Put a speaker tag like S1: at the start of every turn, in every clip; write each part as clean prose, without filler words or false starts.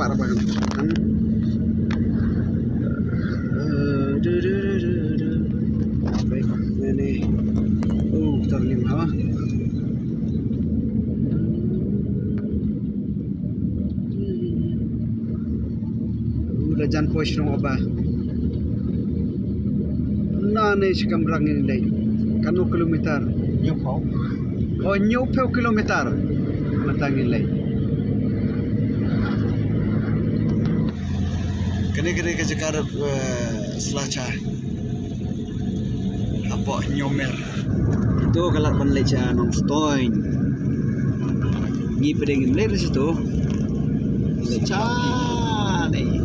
S1: para bagan. Baik, ini. Terlim ha. Udah jan pos nong apa? Nane sikam rangin lay. Kanu kilometer.
S2: Nyupau.
S1: Oh, nyupau kilometer. Matangin lay. Kene ke Jakarta Selacah. Apa nyomer? Itu kalau penleca nong stoin. Ni pedengin lay situ. Leca nih.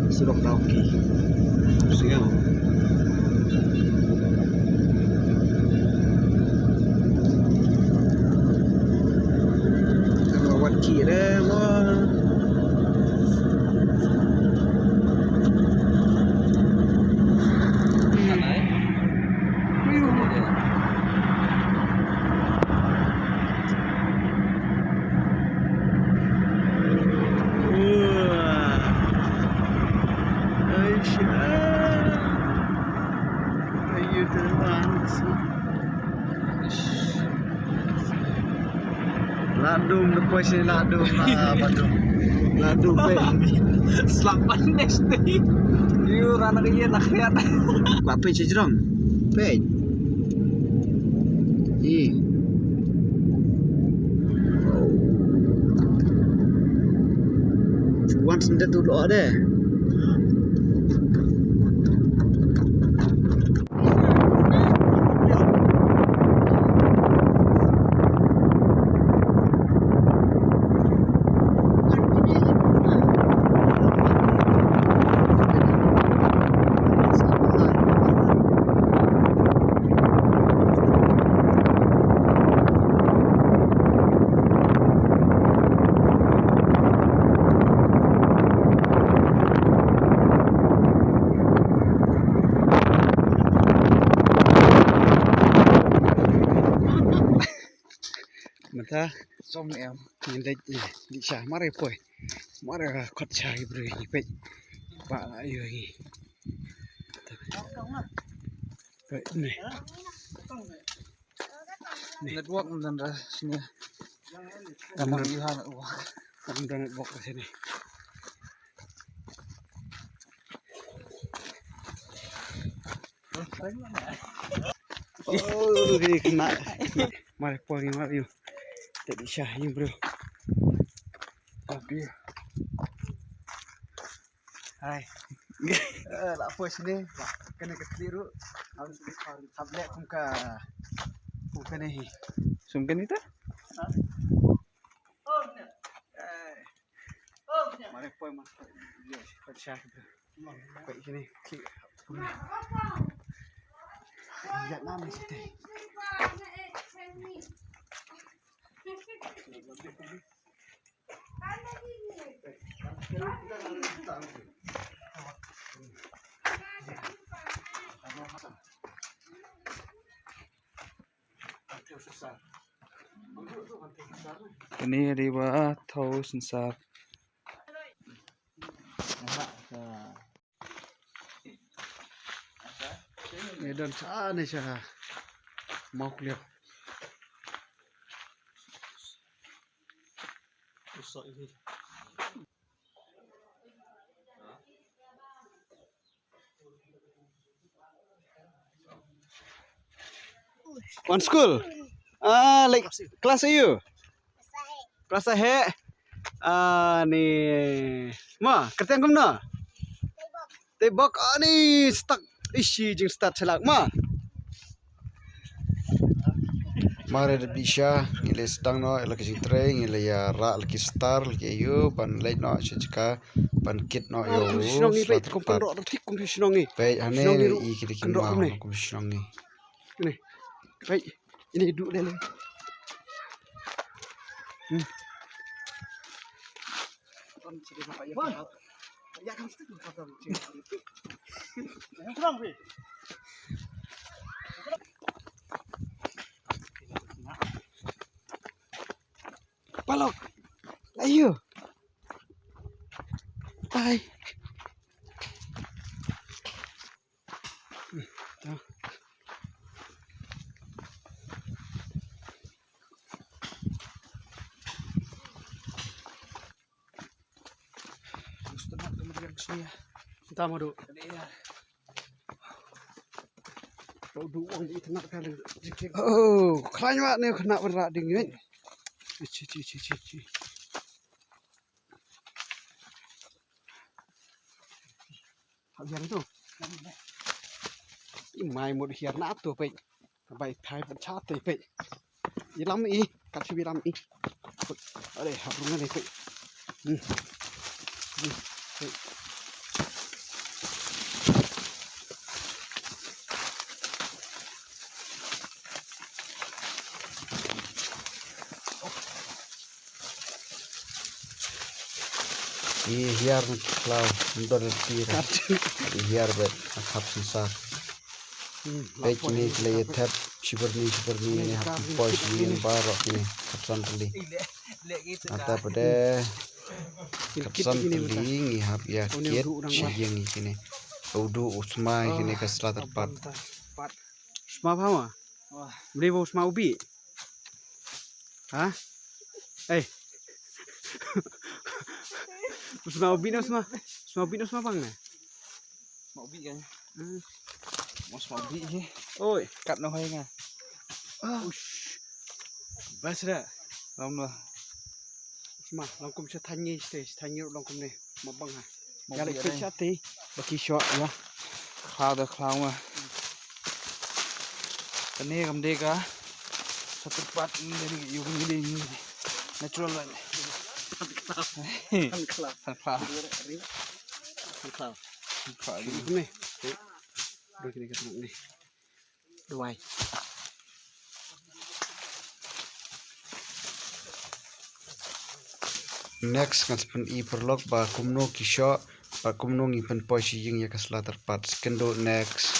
S1: Surok Rauki. Siapa? Kira wah ladum depois ni ladum badum ladum pe
S2: Selapan nesti. Yur anak iya nak lihat.
S1: apa cejrong pe cuan sendet dulu ada. Mata
S2: Som em.
S1: nhìn đi xả mare poi mare khot chai bri pe ba la yo hi pe ne
S2: Network dan sini. Gambar lihat wah.
S1: am dan bok ke sini oh gini kena mare poi ni mare yo tak di syah ni bro
S2: Tapi. Hai.
S1: lah poi sini kena keliru harus tablet kumka kumka ni
S2: Sungkan itu?
S1: mare poi mas yo khot syah bro pe sini lihat nama situ.
S2: Ini riba tahu sensat.
S1: Medan sana siya mau kuliah. One school. Like kelas you. Kelas he. Ni. Ma, kerja kamu na? Tebak ni stuck. Isi jeng start celak ma. Mare de bisha ngile sedang no lagi sing train ngile ya ra lagi star lagi you pan late no chika pan kit no yo. Sinong ni pet kompon ro thik kom sinong ni. Pet ane I kiri kin ma kom sinong ni. Ni. Pet ini duduk le. Kon sini pak ya. Ya kan mesti tu kata cik. Kurang weh. Palok. Ayo. Bye.
S2: Gusto na kemudian saya.
S1: Tama do.
S2: Iya.
S1: Oh, klan mak ni kena berat dingin. Ci. Biar itu. Mai một hiền nát tu pe. Bai thai pat chat te pe. Ilam I, kat si bilam I. Ade, harungan ni pe. Hiar klau ndor tira hiar bet khap susah pek ni lay tap shiberni ni hap pois ni barok ni kapsan teli ata pada kapsan teli ni hap ya kiet shiyeng ni kini udu usma kini kasla terpat usma paham beli usma ubi hah Usma ubi na usma bang na.
S2: Mau ubi kan? Mau ubi je.
S1: Oi,
S2: Kat no hay nga.
S1: Bas dah.
S2: Lam no.
S1: Usma, langkum sa tangi stage, tangi langkum ni, mabang ha.
S2: Mau
S1: Ya
S2: ubi
S1: lek
S2: ada.
S1: chati, baki shot ya.
S2: Khlau mà. Cái này cầm đây cả. Satu part ini dari yung ini natural lah.
S1: Khlau.
S2: Khlau.
S1: Khlau.
S2: Khlau
S1: Ni. Dua kini ketemu ni. Dua. Next kan sepen I perlok ba kumno kisho ba kumno ngi pen poisi ying ya kasla terpat skendo next.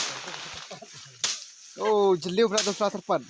S1: Oh, jeliu pula terpat.